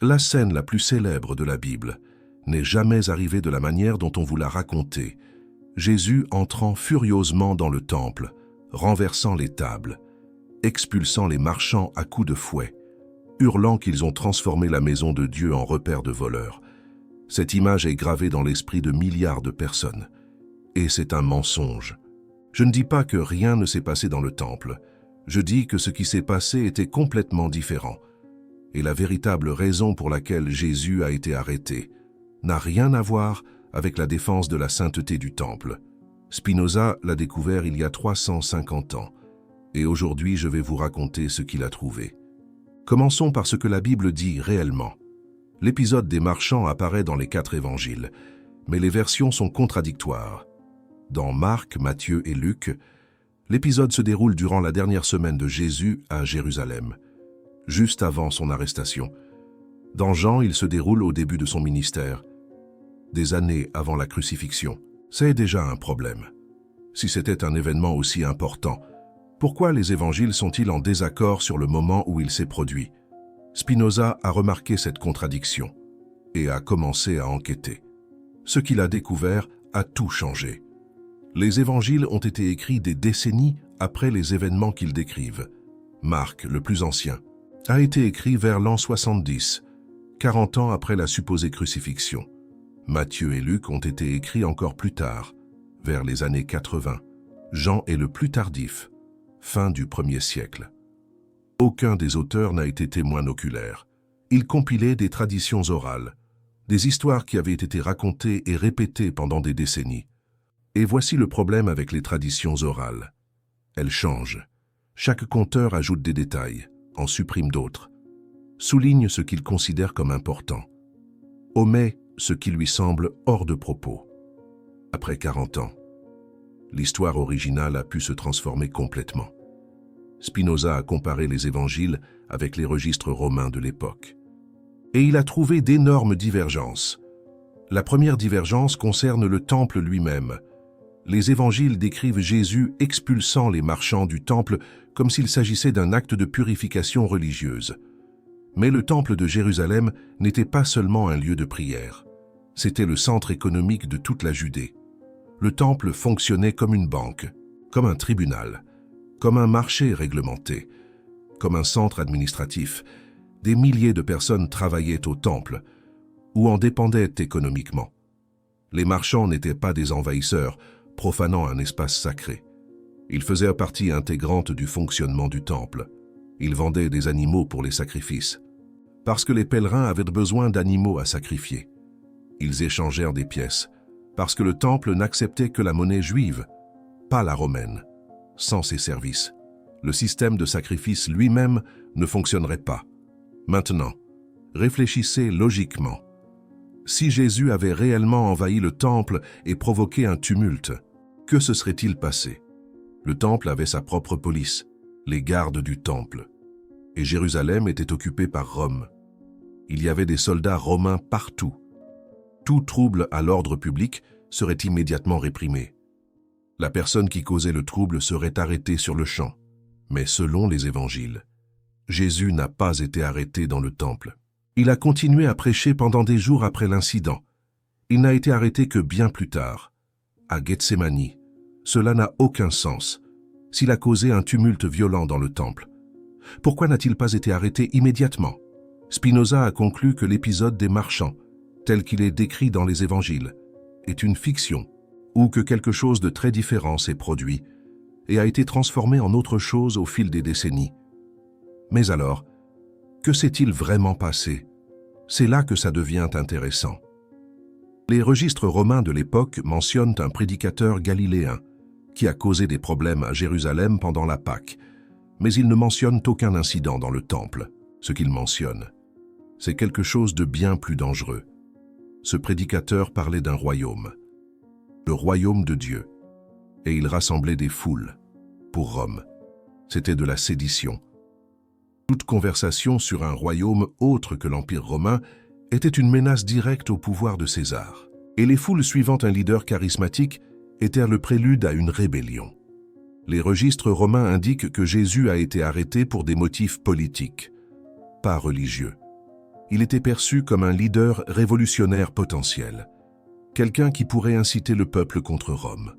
La scène la plus célèbre de la Bible n'est jamais arrivée de la manière dont on vous l'a racontée. Jésus entrant furieusement dans le temple, renversant les tables, expulsant les marchands à coups de fouet, hurlant qu'ils ont transformé la maison de Dieu en repère de voleurs. Cette image est gravée dans l'esprit de milliards de personnes. Et c'est un mensonge. Je ne dis pas que rien ne s'est passé dans le temple. Je dis que ce qui s'est passé était complètement différent. Et la véritable raison pour laquelle Jésus a été arrêté n'a rien à voir avec la défense de la sainteté du temple. Spinoza l'a découvert il y a 350 ans. Et aujourd'hui, je vais vous raconter ce qu'il a trouvé. Commençons par ce que la Bible dit réellement. L'épisode des marchands apparaît dans les 4 évangiles, mais les versions sont contradictoires. Dans Marc, Matthieu et Luc, l'épisode se déroule durant la dernière semaine de Jésus à Jérusalem, juste avant son arrestation. Dans Jean, il se déroule au début de son ministère, des années avant la crucifixion. C'est déjà un problème. Si c'était un événement aussi important, pourquoi les évangiles sont-ils en désaccord sur le moment où il s'est produit? Spinoza a remarqué cette contradiction et a commencé à enquêter. Ce qu'il a découvert a tout changé. Les évangiles ont été écrits des décennies après les événements qu'ils décrivent. Marc, le plus ancien, a été écrit vers l'an 70, 40 ans après la supposée crucifixion. Matthieu et Luc ont été écrits encore plus tard, vers les années 80. Jean est le plus tardif, fin du 1er siècle. Aucun des auteurs n'a été témoin oculaire. Ils compilaient des traditions orales, des histoires qui avaient été racontées et répétées pendant des décennies. Et voici le problème avec les traditions orales. Elles changent. Chaque conteur ajoute des détails, en supprime d'autres, souligne ce qu'il considère comme important, omet ce qui lui semble hors de propos. Après 40 ans, l'histoire originale a pu se transformer complètement. Spinoza a comparé les évangiles avec les registres romains de l'époque. Et il a trouvé d'énormes divergences. La première divergence concerne le temple lui-même. Les évangiles décrivent Jésus expulsant les marchands du temple comme s'il s'agissait d'un acte de purification religieuse. Mais le temple de Jérusalem n'était pas seulement un lieu de prière. C'était le centre économique de toute la Judée. Le temple fonctionnait comme une banque, comme un tribunal, comme un marché réglementé, comme un centre administratif. Des milliers de personnes travaillaient au temple ou en dépendaient économiquement. Les marchands n'étaient pas des envahisseurs, profanant un espace sacré. Ils faisaient partie intégrante du fonctionnement du temple. Ils vendaient des animaux pour les sacrifices, parce que les pèlerins avaient besoin d'animaux à sacrifier. Ils échangèrent des pièces, parce que le temple n'acceptait que la monnaie juive, pas la romaine. Sans ces services, le système de sacrifice lui-même ne fonctionnerait pas. Maintenant, réfléchissez logiquement. Si Jésus avait réellement envahi le temple et provoqué un tumulte, que se serait-il passé? Le temple avait sa propre police, les gardes du temple. Et Jérusalem était occupée par Rome. Il y avait des soldats romains partout. Tout trouble à l'ordre public serait immédiatement réprimé. La personne qui causait le trouble serait arrêtée sur le champ. Mais selon les évangiles, Jésus n'a pas été arrêté dans le temple. Il a continué à prêcher pendant des jours après l'incident. Il n'a été arrêté que bien plus tard, à Gethsémani. Cela n'a aucun sens s'il a causé un tumulte violent dans le temple. Pourquoi n'a-t-il pas été arrêté immédiatement? Spinoza a conclu que l'épisode des marchands, tel qu'il est décrit dans les évangiles, est une fiction, ou que quelque chose de très différent s'est produit et a été transformé en autre chose au fil des décennies. Mais alors, que s'est-il vraiment passé? C'est là que ça devient intéressant. Les registres romains de l'époque mentionnent un prédicateur galiléen qui a causé des problèmes à Jérusalem pendant la Pâque, mais ils ne mentionnent aucun incident dans le temple. Ce qu'ils mentionnent, c'est quelque chose de bien plus dangereux. Ce prédicateur parlait d'un royaume, le royaume de Dieu, et il rassemblait des foules. Pour Rome, c'était de la sédition. Toute conversation sur un royaume autre que l'Empire romain était une menace directe au pouvoir de César. Et les foules suivant un leader charismatique étaient le prélude à une rébellion. Les registres romains indiquent que Jésus a été arrêté pour des motifs politiques, pas religieux. Il était perçu comme un leader révolutionnaire potentiel, quelqu'un qui pourrait inciter le peuple contre Rome.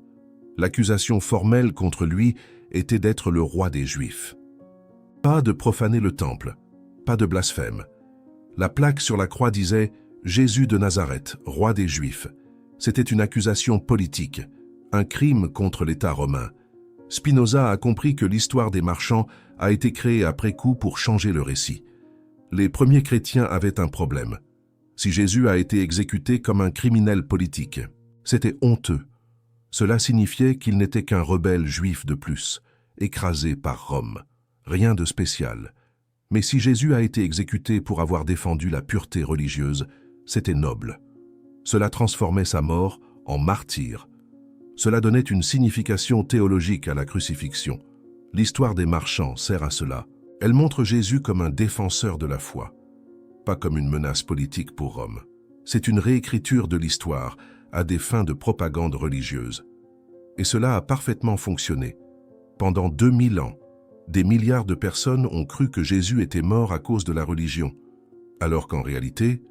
L'accusation formelle contre lui était d'être le roi des Juifs. Pas de profaner le temple, pas de blasphème. La plaque sur la croix disait « Jésus de Nazareth, roi des Juifs ». C'était une accusation politique, un crime contre l'État romain. Spinoza a compris que l'histoire des marchands a été créée après coup pour changer le récit. Les premiers chrétiens avaient un problème. Si Jésus a été exécuté comme un criminel politique, c'était honteux. Cela signifiait qu'il n'était qu'un rebelle juif de plus, écrasé par Rome. Rien de spécial. Mais si Jésus a été exécuté pour avoir défendu la pureté religieuse, c'était noble. Cela transformait sa mort en martyr. Cela donnait une signification théologique à la crucifixion. L'histoire des marchands sert à cela. Elle montre Jésus comme un défenseur de la foi, pas comme une menace politique pour Rome. C'est une réécriture de l'histoire à des fins de propagande religieuse. Et cela a parfaitement fonctionné. Pendant 2000 ans, des milliards de personnes ont cru que Jésus était mort à cause de la religion, alors qu'en réalité,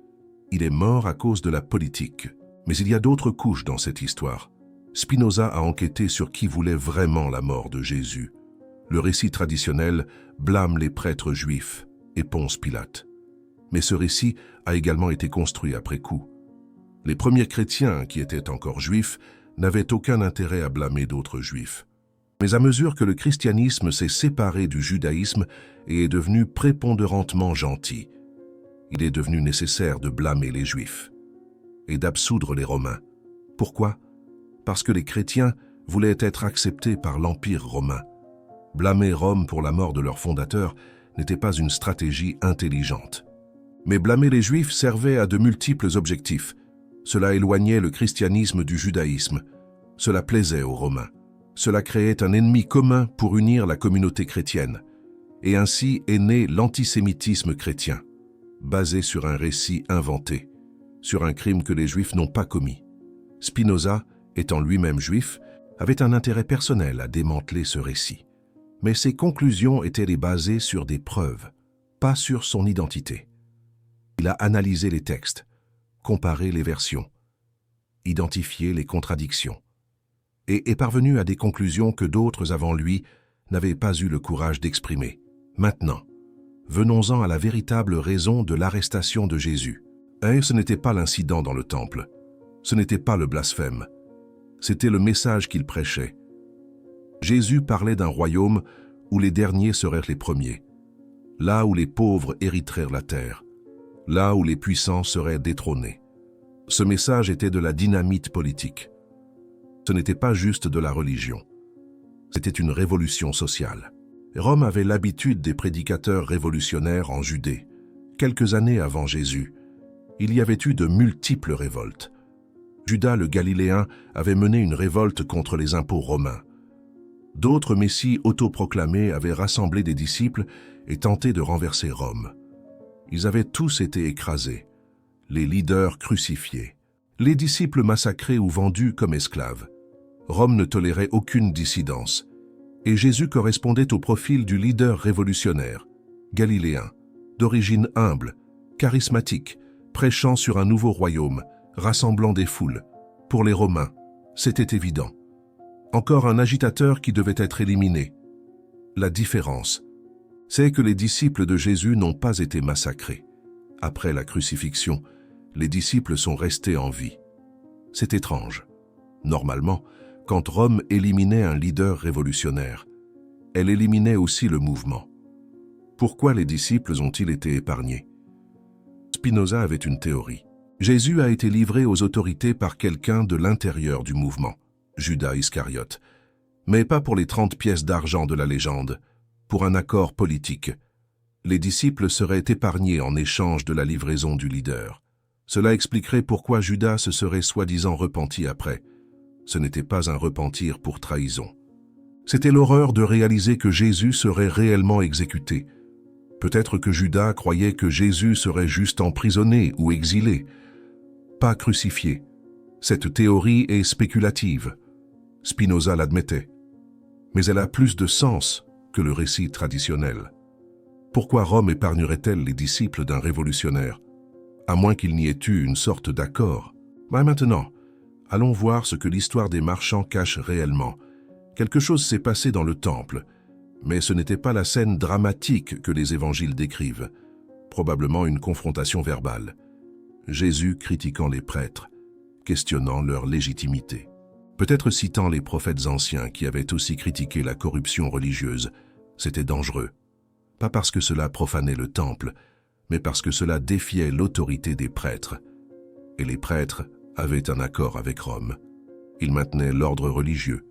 il est mort à cause de la politique. Mais il y a d'autres couches dans cette histoire. Spinoza a enquêté sur qui voulait vraiment la mort de Jésus. Le récit traditionnel blâme les prêtres juifs et Ponce Pilate. Mais ce récit a également été construit après coup. Les premiers chrétiens, qui étaient encore juifs, n'avaient aucun intérêt à blâmer d'autres juifs. Mais à mesure que le christianisme s'est séparé du judaïsme et est devenu prépondérantement gentil, il est devenu nécessaire de blâmer les juifs et d'absoudre les romains. Pourquoi? Parce que les chrétiens voulaient être acceptés par l'Empire romain. Blâmer Rome pour la mort de leur fondateur n'était pas une stratégie intelligente. Mais blâmer les Juifs servait à de multiples objectifs. Cela éloignait le christianisme du judaïsme. Cela plaisait aux Romains. Cela créait un ennemi commun pour unir la communauté chrétienne. Et ainsi est né l'antisémitisme chrétien, basé sur un récit inventé, sur un crime que les Juifs n'ont pas commis. Spinoza, étant lui-même juif, avait un intérêt personnel à démanteler ce récit. Mais ses conclusions étaient basées sur des preuves, pas sur son identité. Il a analysé les textes, comparé les versions, identifié les contradictions, et est parvenu à des conclusions que d'autres avant lui n'avaient pas eu le courage d'exprimer. Maintenant, venons-en à la véritable raison de l'arrestation de Jésus. Et ce n'était pas l'incident dans le temple, ce n'était pas le blasphème, c'était le message qu'il prêchait. Jésus parlait d'un royaume où les derniers seraient les premiers, là où les pauvres hériteraient la terre, là où les puissants seraient détrônés. Ce message était de la dynamite politique. Ce n'était pas juste de la religion. C'était une révolution sociale. Rome avait l'habitude des prédicateurs révolutionnaires en Judée. Quelques années avant Jésus, il y avait eu de multiples révoltes. Judas le Galiléen avait mené une révolte contre les impôts romains. D'autres messies autoproclamés avaient rassemblé des disciples et tenté de renverser Rome. Ils avaient tous été écrasés, les leaders crucifiés, les disciples massacrés ou vendus comme esclaves. Rome ne tolérait aucune dissidence, et Jésus correspondait au profil du leader révolutionnaire, galiléen, d'origine humble, charismatique, prêchant sur un nouveau royaume, rassemblant des foules. Pour les Romains, c'était évident. Encore un agitateur qui devait être éliminé. La différence, c'est que les disciples de Jésus n'ont pas été massacrés. Après la crucifixion, les disciples sont restés en vie. C'est étrange. Normalement, quand Rome éliminait un leader révolutionnaire, elle éliminait aussi le mouvement. Pourquoi les disciples ont-ils été épargnés? Spinoza avait une théorie. Jésus a été livré aux autorités par quelqu'un de l'intérieur du mouvement, Judas Iscariote, mais pas pour les 30 pièces d'argent de la légende, pour un accord politique. Les disciples seraient épargnés en échange de la livraison du leader. Cela expliquerait pourquoi Judas se serait soi-disant repenti après. Ce n'était pas un repentir pour trahison. C'était l'horreur de réaliser que Jésus serait réellement exécuté. Peut-être que Judas croyait que Jésus serait juste emprisonné ou exilé, pas crucifié. Cette théorie est spéculative. Spinoza l'admettait. Mais elle a plus de sens que le récit traditionnel. Pourquoi Rome épargnerait-elle les disciples d'un révolutionnaire? à moins qu'il n'y ait eu une sorte d'accord. Mais maintenant, allons voir ce que l'histoire des marchands cache réellement. Quelque chose s'est passé dans le temple, mais ce n'était pas la scène dramatique que les évangiles décrivent, probablement une confrontation verbale. Jésus critiquant les prêtres, questionnant leur légitimité. Peut-être citant les prophètes anciens qui avaient aussi critiqué la corruption religieuse. C'était dangereux. Pas parce que cela profanait le temple, mais parce que cela défiait l'autorité des prêtres. Et les prêtres avaient un accord avec Rome. Ils maintenaient l'ordre religieux.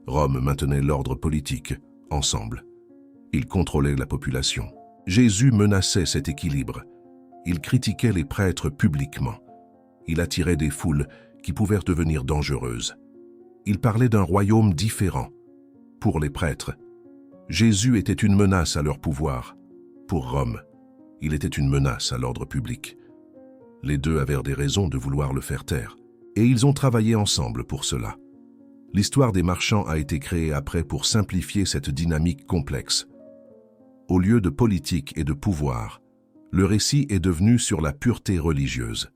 Rome maintenait l'ordre politique, ensemble. Ils contrôlaient la population. Jésus menaçait cet équilibre. Il critiquait les prêtres publiquement. Il attirait des foules qui pouvaient devenir dangereuses. Il parlait d'un royaume différent. Pour les prêtres, Jésus était une menace à leur pouvoir. Pour Rome, il était une menace à l'ordre public. Les deux avaient des raisons de vouloir le faire taire, et ils ont travaillé ensemble pour cela. L'histoire des marchands a été créée après pour simplifier cette dynamique complexe. Au lieu de politique et de pouvoir, le récit est devenu sur la pureté religieuse.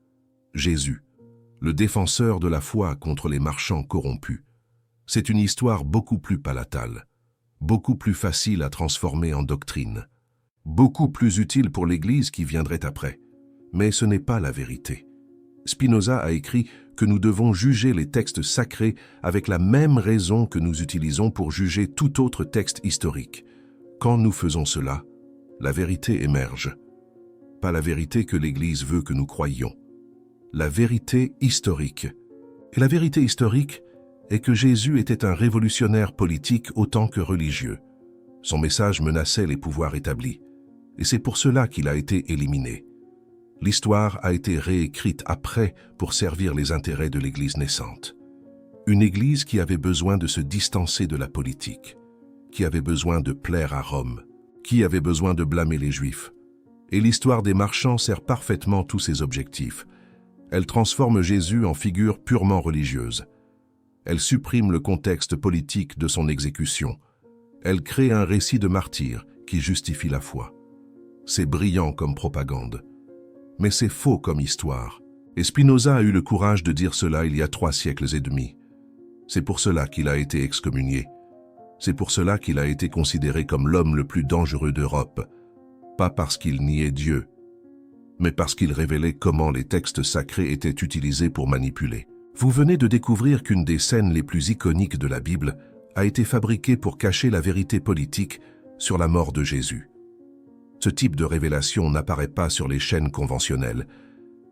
Jésus, le défenseur de la foi contre les marchands corrompus. C'est une histoire beaucoup plus palatale, beaucoup plus facile à transformer en doctrine, beaucoup plus utile pour l'Église qui viendrait après. Mais ce n'est pas la vérité. Spinoza a écrit que nous devons juger les textes sacrés avec la même raison que nous utilisons pour juger tout autre texte historique. Quand nous faisons cela, la vérité émerge. Pas la vérité que l'Église veut que nous croyions. La vérité historique. Et la vérité historique est que Jésus était un révolutionnaire politique autant que religieux. Son message menaçait les pouvoirs établis. Et c'est pour cela qu'il a été éliminé. L'histoire a été réécrite après pour servir les intérêts de l'Église naissante. Une Église qui avait besoin de se distancer de la politique, qui avait besoin de plaire à Rome, qui avait besoin de blâmer les Juifs. Et l'histoire des marchands sert parfaitement tous ces objectifs. Elle transforme Jésus en figure purement religieuse. Elle supprime le contexte politique de son exécution. Elle crée un récit de martyr qui justifie la foi. C'est brillant comme propagande. Mais c'est faux comme histoire. Et Spinoza a eu le courage de dire cela il y a 3 siècles et demi. C'est pour cela qu'il a été excommunié. C'est pour cela qu'il a été considéré comme l'homme le plus dangereux d'Europe. Pas parce qu'il niait Dieu, mais parce qu'il révélait comment les textes sacrés étaient utilisés pour manipuler. Vous venez de découvrir qu'une des scènes les plus iconiques de la Bible a été fabriquée pour cacher la vérité politique sur la mort de Jésus. Ce type de révélation n'apparaît pas sur les chaînes conventionnelles.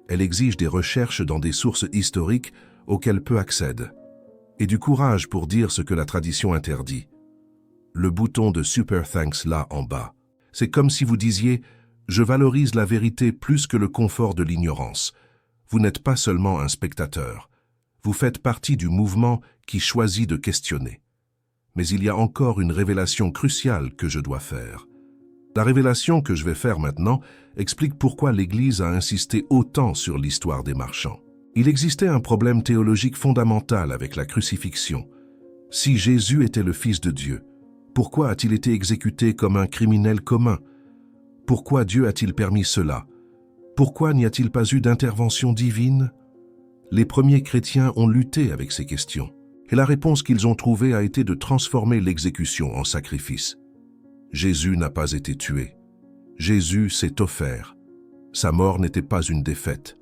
Elle exige des recherches dans des sources historiques auxquelles peu accèdent, et du courage pour dire ce que la tradition interdit. Le bouton de Super Thanks là en bas. C'est comme si vous disiez « Je valorise la vérité plus que le confort de l'ignorance ». Vous n'êtes pas seulement un spectateur. Vous faites partie du mouvement qui choisit de questionner. Mais il y a encore une révélation cruciale que je dois faire. La révélation que je vais faire maintenant explique pourquoi l'Église a insisté autant sur l'histoire des marchands. Il existait un problème théologique fondamental avec la crucifixion. Si Jésus était le Fils de Dieu, pourquoi a-t-il été exécuté comme un criminel commun? Pourquoi Dieu a-t-il permis cela? Pourquoi n'y a-t-il pas eu d'intervention divine? Les premiers chrétiens ont lutté avec ces questions, et la réponse qu'ils ont trouvée a été de transformer l'exécution en sacrifice. Jésus n'a pas été tué. Jésus s'est offert. Sa mort n'était pas une défaite.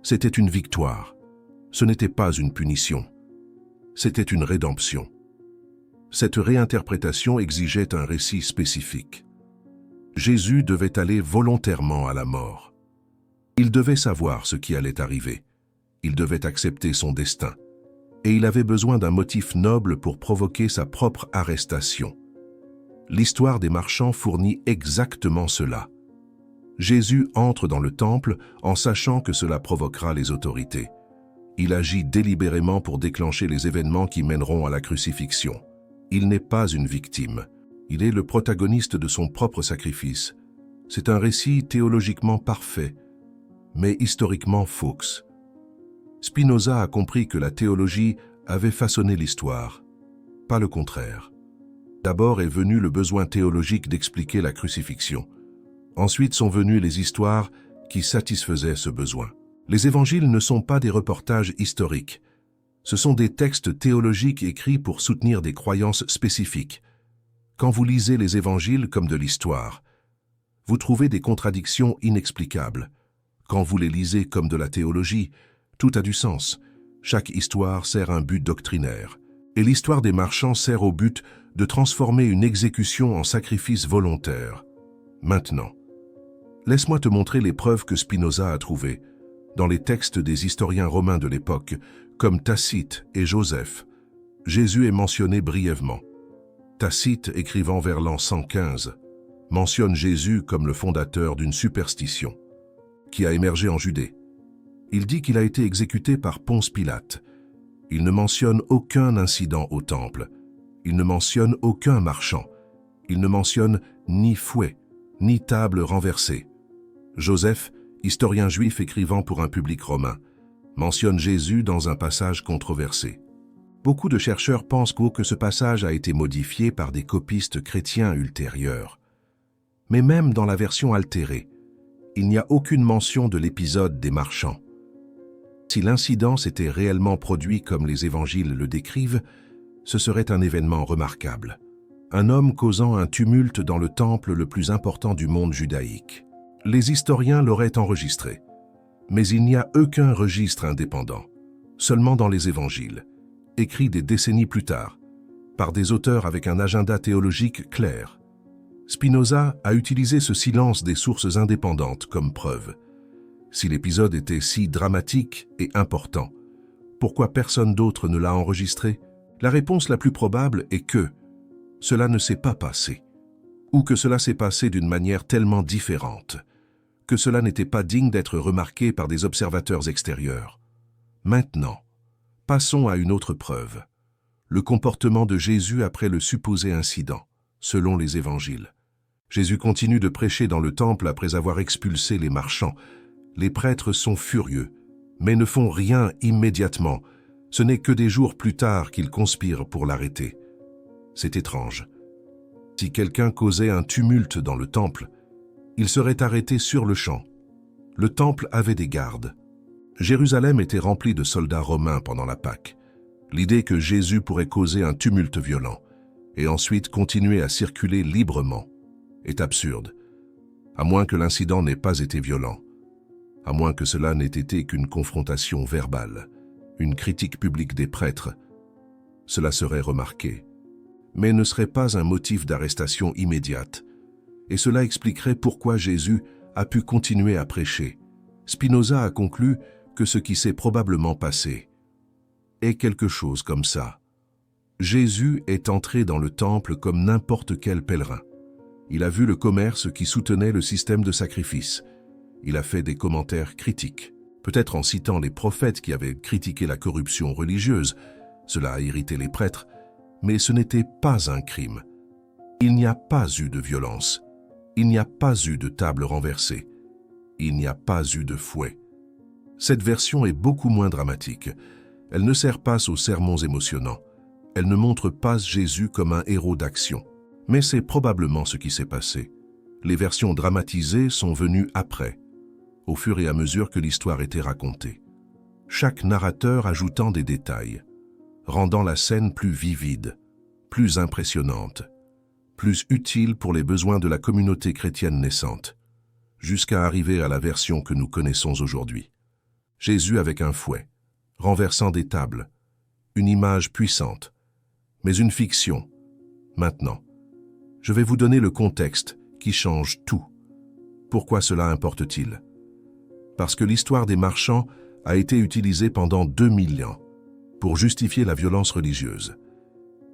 C'était une victoire. Ce n'était pas une punition. C'était une rédemption. Cette réinterprétation exigeait un récit spécifique. Jésus devait aller volontairement à la mort. Il devait savoir ce qui allait arriver. Il devait accepter son destin. Et il avait besoin d'un motif noble pour provoquer sa propre arrestation. L'histoire des marchands fournit exactement cela. Jésus entre dans le temple en sachant que cela provoquera les autorités. Il agit délibérément pour déclencher les événements qui mèneront à la crucifixion. Il n'est pas une victime. Il est le protagoniste de son propre sacrifice. C'est un récit théologiquement parfait, mais historiquement faux. Spinoza a compris que la théologie avait façonné l'histoire, pas le contraire. D'abord est venu le besoin théologique d'expliquer la crucifixion. Ensuite sont venues les histoires qui satisfaisait ce besoin. Les évangiles ne sont pas des reportages historiques. Ce sont des textes théologiques écrits pour soutenir des croyances spécifiques. Quand vous lisez les évangiles comme de l'histoire, vous trouvez des contradictions inexplicables. Quand vous les lisez comme de la théologie, tout a du sens. Chaque histoire sert un but doctrinaire. Et l'histoire des marchands sert au but de transformer une exécution en sacrifice volontaire. Maintenant, laisse-moi te montrer les preuves que Spinoza a trouvées dans les textes des historiens romains de l'époque, comme Tacite et Joseph. Jésus est mentionné brièvement. Tacite, écrivant vers l'an 115, mentionne Jésus comme le fondateur d'une superstition qui a émergé en Judée. Il dit qu'il a été exécuté par Ponce Pilate. Il ne mentionne aucun incident au temple. Il ne mentionne aucun marchand. Il ne mentionne ni fouet, ni table renversée. Joseph, historien juif écrivant pour un public romain, mentionne Jésus dans un passage controversé. Beaucoup de chercheurs pensent que ce passage a été modifié par des copistes chrétiens ultérieurs. Mais même dans la version altérée, il n'y a aucune mention de l'épisode des marchands. Si l'incident s'était réellement produit comme les évangiles le décrivent, ce serait un événement remarquable. Un homme causant un tumulte dans le temple le plus important du monde judaïque. Les historiens l'auraient enregistré. Mais il n'y a aucun registre indépendant, seulement dans les évangiles, écrits des décennies plus tard, par des auteurs avec un agenda théologique clair. Spinoza a utilisé ce silence des sources indépendantes comme preuve. Si l'épisode était si dramatique et important, pourquoi personne d'autre ne l'a enregistré? La réponse la plus probable est que cela ne s'est pas passé, ou que cela s'est passé d'une manière tellement différente, que cela n'était pas digne d'être remarqué par des observateurs extérieurs. Maintenant, passons à une autre preuve, le comportement de Jésus après le supposé incident, selon les évangiles. Jésus continue de prêcher dans le temple après avoir expulsé les marchands. Les prêtres sont furieux, mais ne font rien immédiatement. Ce n'est que des jours plus tard qu'ils conspirent pour l'arrêter. C'est étrange. Si quelqu'un causait un tumulte dans le temple, il serait arrêté sur le champ. Le temple avait des gardes. Jérusalem était remplie de soldats romains pendant la Pâque. L'idée que Jésus pourrait causer un tumulte violent et ensuite continuer à circuler librement est absurde, à moins que l'incident n'ait pas été violent, à moins que cela n'ait été qu'une confrontation verbale, une critique publique des prêtres. Cela serait remarqué, mais ne serait pas un motif d'arrestation immédiate, et cela expliquerait pourquoi Jésus a pu continuer à prêcher. Spinoza a conclu que ce qui s'est probablement passé est quelque chose comme ça. Jésus est entré dans le temple comme n'importe quel pèlerin. Il a vu le commerce qui soutenait le système de sacrifice. Il a fait des commentaires critiques, peut-être en citant les prophètes qui avaient critiqué la corruption religieuse. Cela a irrité les prêtres, mais ce n'était pas un crime. Il n'y a pas eu de violence. Il n'y a pas eu de table renversée. Il n'y a pas eu de fouet. Cette version est beaucoup moins dramatique. Elle ne sert pas aux sermons émotionnants. Elle ne montre pas Jésus comme un héros d'action. Mais c'est probablement ce qui s'est passé. Les versions dramatisées sont venues après, au fur et à mesure que l'histoire était racontée. Chaque narrateur ajoutant des détails, rendant la scène plus vivide, plus impressionnante, plus utile pour les besoins de la communauté chrétienne naissante, jusqu'à arriver à la version que nous connaissons aujourd'hui. Jésus avec un fouet, renversant des tables, une image puissante, mais une fiction. Maintenant, je vais vous donner le contexte qui change tout. Pourquoi cela importe-t-il? Parce que l'histoire des marchands a été utilisée pendant 2000 ans pour justifier la violence religieuse.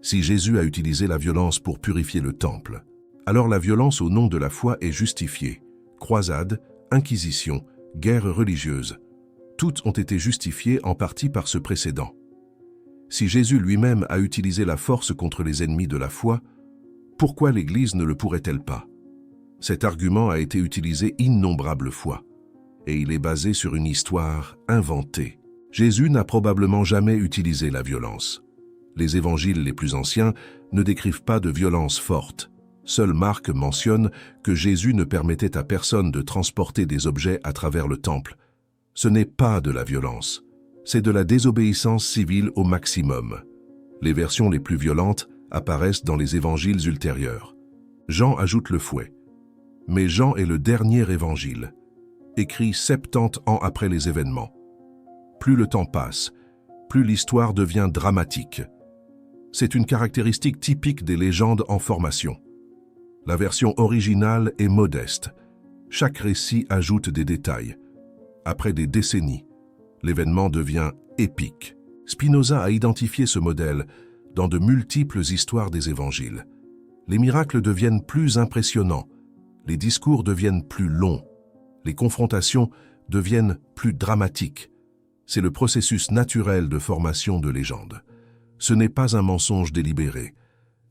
Si Jésus a utilisé la violence pour purifier le temple, alors la violence au nom de la foi est justifiée. Croisades, inquisition, guerres religieuses, toutes ont été justifiées en partie par ce précédent. Si Jésus lui-même a utilisé la force contre les ennemis de la foi, pourquoi l'Église ne le pourrait-elle pas? Cet argument a été utilisé innombrables fois, et il est basé sur une histoire inventée. Jésus n'a probablement jamais utilisé la violence. Les évangiles les plus anciens ne décrivent pas de violence forte, Seul Marc mentionne que Jésus ne permettait à personne de transporter des objets à travers le temple. Ce n'est pas de la violence, c'est de la désobéissance civile au maximum. Les versions les plus violentes apparaissent dans les évangiles ultérieurs. Jean ajoute le fouet. Mais Jean est le dernier évangile, écrit 70 ans après les événements. Plus le temps passe, plus l'histoire devient dramatique. C'est une caractéristique typique des légendes en formation. La version originale est modeste. Chaque récit ajoute des détails. Après des décennies, l'événement devient épique. Spinoza a identifié ce modèle dans de multiples histoires des évangiles. Les miracles deviennent plus impressionnants, les discours deviennent plus longs, les confrontations deviennent plus dramatiques. C'est le processus naturel de formation de légendes. Ce n'est pas un mensonge délibéré.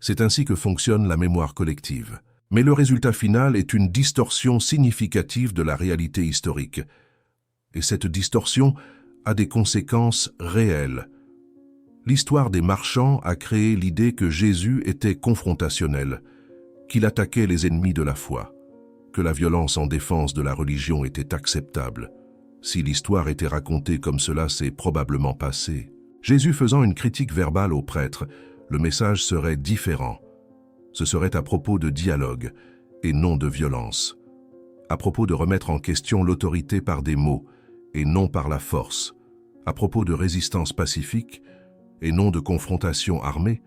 C'est ainsi que fonctionne la mémoire collective. Mais le résultat final est une distorsion significative de la réalité historique. Et cette distorsion a des conséquences réelles. L'histoire des marchands a créé l'idée que Jésus était confrontationnel, qu'il attaquait les ennemis de la foi, que la violence en défense de la religion était acceptable. Si l'histoire était racontée comme cela s'est probablement passé, Jésus faisant une critique verbale aux prêtres, le message serait différent. Ce serait à propos de dialogue et non de violence, à propos de remettre en question l'autorité par des mots et non par la force, à propos de résistance pacifique et non de confrontation armée,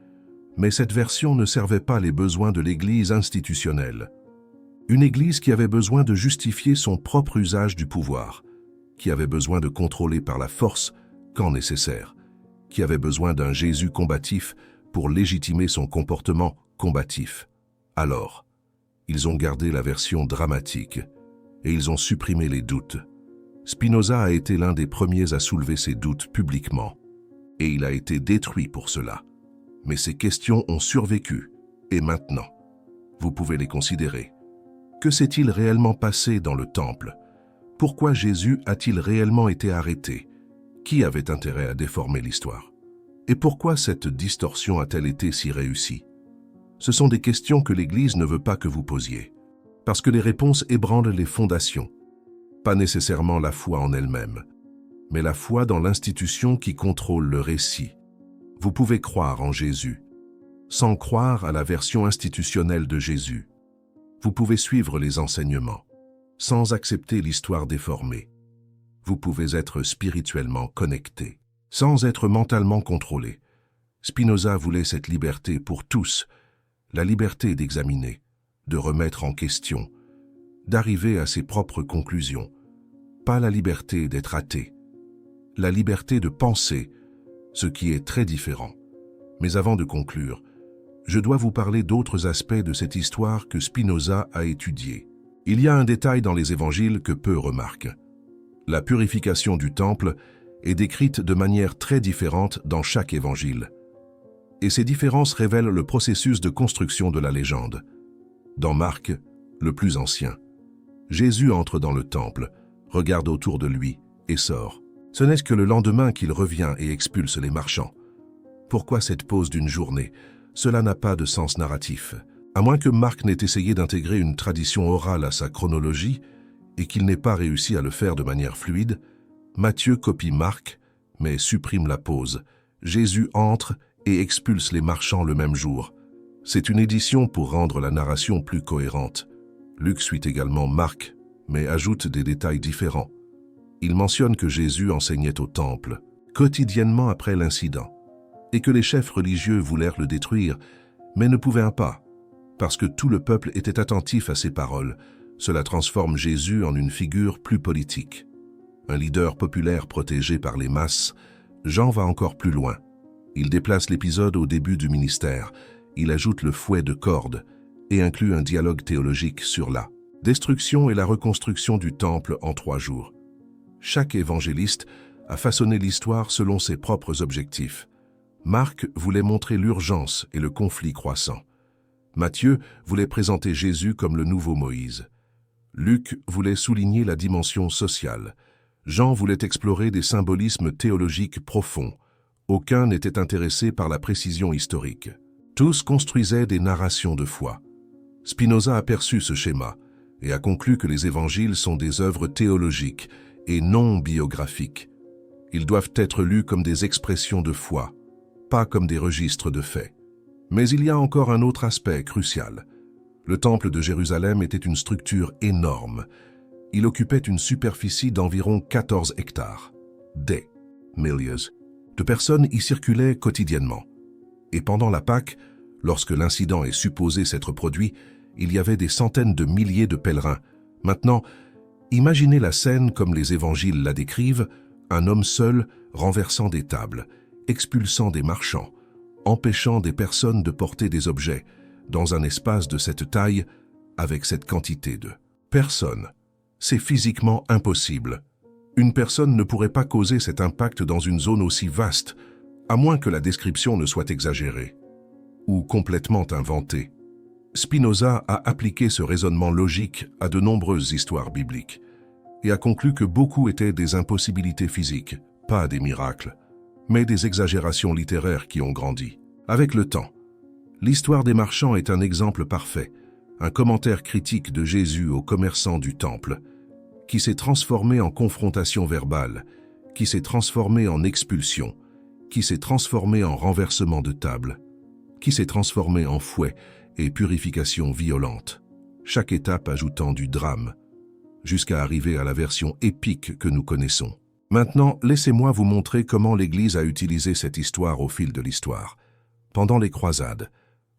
mais cette version ne servait pas les besoins de l'Église institutionnelle. Une Église qui avait besoin de justifier son propre usage du pouvoir, qui avait besoin de contrôler par la force quand nécessaire, qui avait besoin d'un Jésus combatif pour légitimer son comportement combatif. Alors, ils ont gardé la version dramatique et ils ont supprimé les doutes. Spinoza a été l'un des premiers à soulever ces doutes publiquement et il a été détruit pour cela. Mais ces questions ont survécu et maintenant, vous pouvez les considérer. Que s'est-il réellement passé dans le temple? Pourquoi Jésus a-t-il réellement été arrêté? Qui avait intérêt à déformer l'histoire? Et pourquoi cette distorsion a-t-elle été si réussie? Ce sont des questions que l'Église ne veut pas que vous posiez, parce que les réponses ébranlent les fondations. Pas nécessairement la foi en elle-même, mais la foi dans l'institution qui contrôle le récit. Vous pouvez croire en Jésus, sans croire à la version institutionnelle de Jésus. Vous pouvez suivre les enseignements, sans accepter l'histoire déformée. Vous pouvez être spirituellement connecté, sans être mentalement contrôlé. Spinoza voulait cette liberté pour tous, la liberté d'examiner, de remettre en question, d'arriver à ses propres conclusions. Pas la liberté d'être athée, la liberté de penser, ce qui est très différent. Mais avant de conclure, je dois vous parler d'autres aspects de cette histoire que Spinoza a étudiée. Il y a un détail dans les évangiles que peu remarquent. La purification du temple est décrite de manière très différente dans chaque évangile. Et ces différences révèlent le processus de construction de la légende. Dans Marc, le plus ancien, Jésus entre dans le temple, regarde autour de lui et sort. Ce n'est que le lendemain qu'il revient et expulse les marchands. Pourquoi cette pause d'une journée? Cela n'a pas de sens narratif. À moins que Marc n'ait essayé d'intégrer une tradition orale à sa chronologie et qu'il n'ait pas réussi à le faire de manière fluide, Matthieu copie Marc, mais supprime la pause. Jésus entre et expulse les marchands le même jour. C'est une édition pour rendre la narration plus cohérente. Luc suit également Marc, mais ajoute des détails différents. Il mentionne que Jésus enseignait au temple, quotidiennement après l'incident, et que les chefs religieux voulèrent le détruire, mais ne pouvaient pas, parce que tout le peuple était attentif à ses paroles. Cela transforme Jésus en une figure plus politique. Un leader populaire protégé par les masses, Jean va encore plus loin. Il déplace l'épisode au début du ministère, il ajoute le fouet de corde et inclut un dialogue théologique sur la destruction et la reconstruction du temple en 3 jours. Chaque évangéliste a façonné l'histoire selon ses propres objectifs. Marc voulait montrer l'urgence et le conflit croissant. Matthieu voulait présenter Jésus comme le nouveau Moïse. Luc voulait souligner la dimension sociale. Jean voulait explorer des symbolismes théologiques profonds. Aucun n'était intéressé par la précision historique. Tous construisaient des narrations de foi. Spinoza aperçut ce schéma et a conclu que les évangiles sont des œuvres théologiques et non biographiques. Ils doivent être lus comme des expressions de foi, pas comme des registres de faits. Mais il y a encore un autre aspect crucial. Le temple de Jérusalem était une structure énorme. Il occupait une superficie d'environ 14 hectares. Des milliers de personnes y circulaient quotidiennement. Et pendant la Pâque, lorsque l'incident est supposé s'être produit, il y avait des centaines de milliers de pèlerins. Maintenant, imaginez la scène comme les évangiles la décrivent, un homme seul renversant des tables, expulsant des marchands, empêchant des personnes de porter des objets, dans un espace de cette taille, avec cette quantité de personnes. C'est physiquement impossible. Une personne ne pourrait pas causer cet impact dans une zone aussi vaste, à moins que la description ne soit exagérée ou complètement inventée. Spinoza a appliqué ce raisonnement logique à de nombreuses histoires bibliques et a conclu que beaucoup étaient des impossibilités physiques, pas des miracles, mais des exagérations littéraires qui ont grandi. Avec le temps, l'histoire des marchands est un exemple parfait, un commentaire critique de Jésus aux commerçants du temple, qui s'est transformé en confrontation verbale, qui s'est transformé en expulsion, qui s'est transformé en renversement de table, qui s'est transformé en fouet et purification violente, chaque étape ajoutant du drame, jusqu'à arriver à la version épique que nous connaissons. Maintenant, laissez-moi vous montrer comment l'Église a utilisé cette histoire au fil de l'histoire. Pendant les croisades,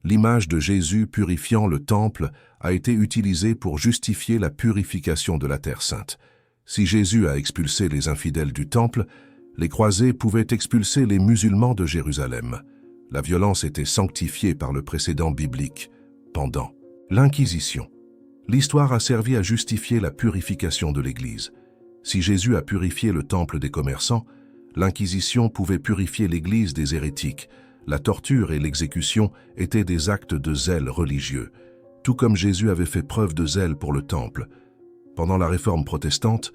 l'image de Jésus purifiant le temple a été utilisée pour justifier la purification de la Terre Sainte. Si Jésus a expulsé les infidèles du temple, les croisés pouvaient expulser les musulmans de Jérusalem. La violence était sanctifiée par le précédent biblique, pendant l'Inquisition. L'histoire a servi à justifier la purification de l'Église. Si Jésus a purifié le temple des commerçants, l'Inquisition pouvait purifier l'Église des hérétiques. La torture et l'exécution étaient des actes de zèle religieux, tout comme Jésus avait fait preuve de zèle pour le temple. Pendant la Réforme protestante,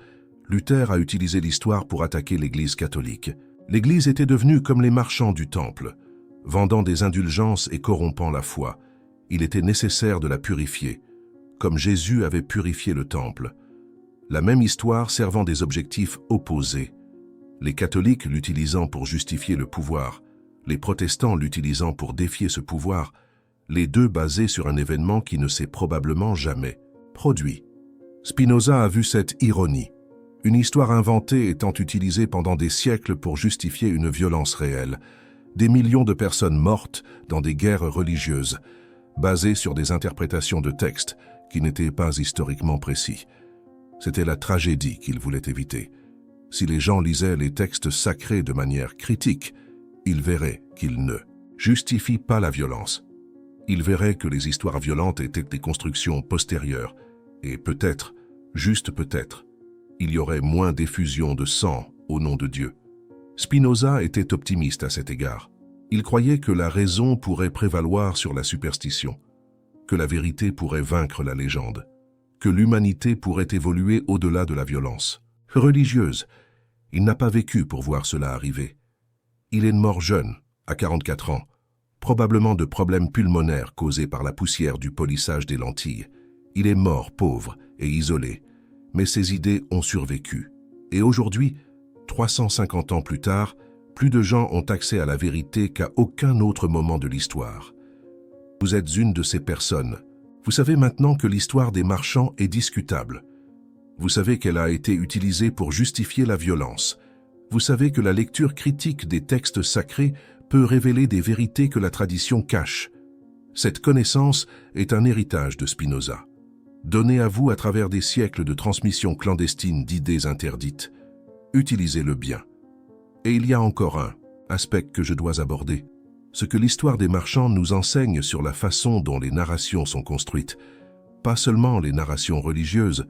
Luther a utilisé l'histoire pour attaquer l'Église catholique. L'Église était devenue comme les marchands du temple, vendant des indulgences et corrompant la foi. Il était nécessaire de la purifier, comme Jésus avait purifié le temple. La même histoire servant des objectifs opposés. Les catholiques l'utilisant pour justifier le pouvoir, les protestants l'utilisant pour défier ce pouvoir, les deux basés sur un événement qui ne s'est probablement jamais produit. Spinoza a vu cette ironie, une histoire inventée étant utilisée pendant des siècles pour justifier une violence réelle, des millions de personnes mortes dans des guerres religieuses, basées sur des interprétations de textes qui n'étaient pas historiquement précis. C'était la tragédie qu'il voulait éviter. Si les gens lisaient les textes sacrés de manière critique, ils verraient qu'ils ne justifient pas la violence. Ils verraient que les histoires violentes étaient des constructions postérieures, et peut-être, juste peut-être, il y aurait moins d'effusion de sang au nom de Dieu. Spinoza était optimiste à cet égard. Il croyait que la raison pourrait prévaloir sur la superstition, que la vérité pourrait vaincre la légende, que l'humanité pourrait évoluer au-delà de la violence religieuse. Il n'a pas vécu pour voir cela arriver. Il est mort jeune, à 44 ans, probablement de problèmes pulmonaires causés par la poussière du polissage des lentilles. Il est mort pauvre et isolé, mais ses idées ont survécu. Et aujourd'hui, 350 ans plus tard, plus de gens ont accès à la vérité qu'à aucun autre moment de l'histoire. Vous êtes une de ces personnes. Vous savez maintenant que l'histoire des marchands est discutable. Vous savez qu'elle a été utilisée pour justifier la violence. Vous savez que la lecture critique des textes sacrés peut révéler des vérités que la tradition cache. Cette connaissance est un héritage de Spinoza, donné à vous à travers des siècles de transmission clandestine d'idées interdites. Utilisez-le bien. Et il y a encore un aspect que je dois aborder, ce que l'histoire des marchands nous enseigne sur la façon dont les narrations sont construites. Pas seulement les narrations religieuses,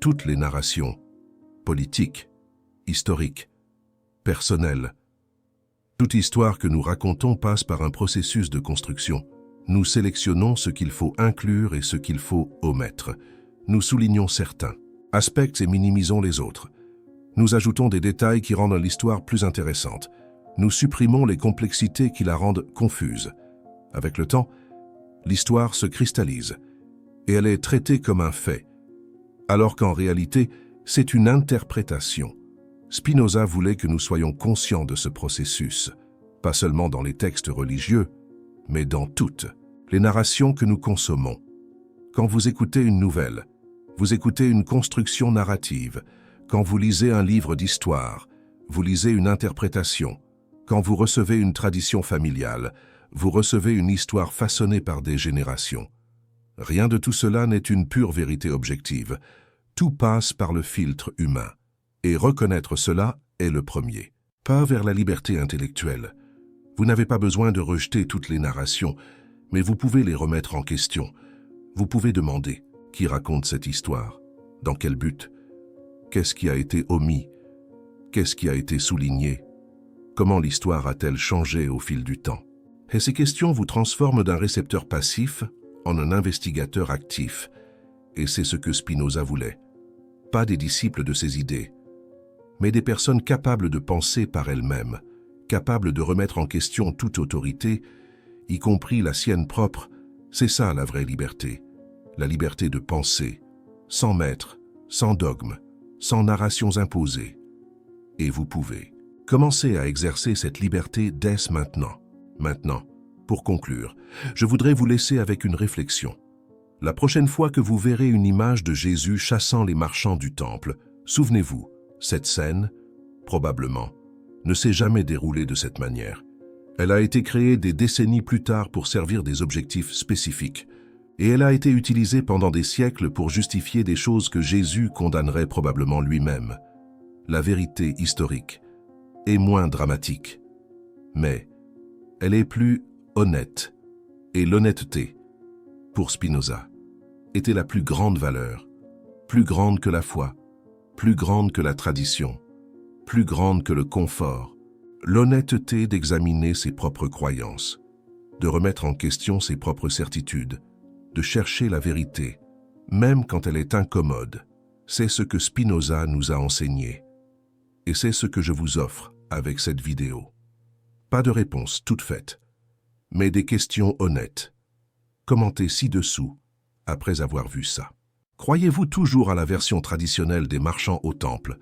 toutes les narrations, politiques, historiques, personnelles. Toute histoire que nous racontons passe par un processus de construction. Nous sélectionnons ce qu'il faut inclure et ce qu'il faut omettre. Nous soulignons certains aspects et minimisons les autres. Nous ajoutons des détails qui rendent l'histoire plus intéressante. Nous supprimons les complexités qui la rendent confuse. Avec le temps, l'histoire se cristallise et elle est traitée comme un fait, alors qu'en réalité, c'est une interprétation. Spinoza voulait que nous soyons conscients de ce processus, pas seulement dans les textes religieux, mais dans toutes les narrations que nous consommons. Quand vous écoutez une nouvelle, vous écoutez une construction narrative. Quand vous lisez un livre d'histoire, vous lisez une interprétation. Quand vous recevez une tradition familiale, vous recevez une histoire façonnée par des générations. Rien de tout cela n'est une pure vérité objective. Tout passe par le filtre humain. Et reconnaître cela est le premier. Pas vers la liberté intellectuelle. Vous n'avez pas besoin de rejeter toutes les narrations, mais vous pouvez les remettre en question. Vous pouvez demander qui raconte cette histoire, dans quel but, qu'est-ce qui a été omis, qu'est-ce qui a été souligné, comment l'histoire a-t-elle changé au fil du temps. Et ces questions vous transforment d'un récepteur passif en un investigateur actif. Et c'est ce que Spinoza voulait. Pas des disciples de ses idées, mais des personnes capables de penser par elles-mêmes, capables de remettre en question toute autorité, y compris la sienne propre. C'est ça la vraie liberté. La liberté de penser, sans maître, sans dogme, sans narrations imposées. Et vous pouvez commencer à exercer cette liberté dès maintenant. Maintenant, pour conclure, je voudrais vous laisser avec une réflexion. La prochaine fois que vous verrez une image de Jésus chassant les marchands du temple, souvenez-vous, cette scène, probablement, ne s'est jamais déroulée de cette manière. Elle a été créée des décennies plus tard pour servir des objectifs spécifiques, et elle a été utilisée pendant des siècles pour justifier des choses que Jésus condamnerait probablement lui-même. La vérité historique est moins dramatique, mais elle est plus honnête, et l'honnêteté, pour Spinoza, était la plus grande valeur, plus grande que la foi, plus grande que la tradition, plus grande que le confort. L'honnêteté d'examiner ses propres croyances, de remettre en question ses propres certitudes, de chercher la vérité, même quand elle est incommode. C'est ce que Spinoza nous a enseigné. Et c'est ce que je vous offre avec cette vidéo. Pas de réponse toute faite, mais des questions honnêtes. Commentez ci-dessous après avoir vu ça. Croyez-vous toujours à la version traditionnelle des marchands au temple,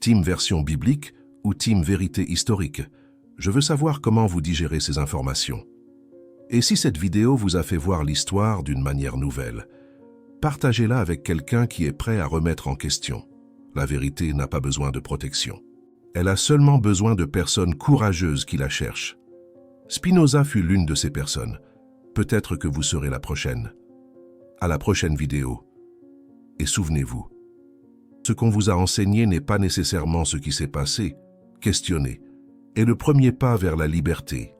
team version biblique ou team vérité historique? Je veux savoir comment vous digérez ces informations. Et si cette vidéo vous a fait voir l'histoire d'une manière nouvelle, partagez-la avec quelqu'un qui est prêt à remettre en question. La vérité n'a pas besoin de protection. Elle a seulement besoin de personnes courageuses qui la cherchent. Spinoza fut l'une de ces personnes. Peut-être que vous serez la prochaine. À la prochaine vidéo. Et souvenez-vous, ce qu'on vous a enseigné n'est pas nécessairement ce qui s'est passé. Questionnez est le premier pas vers la liberté.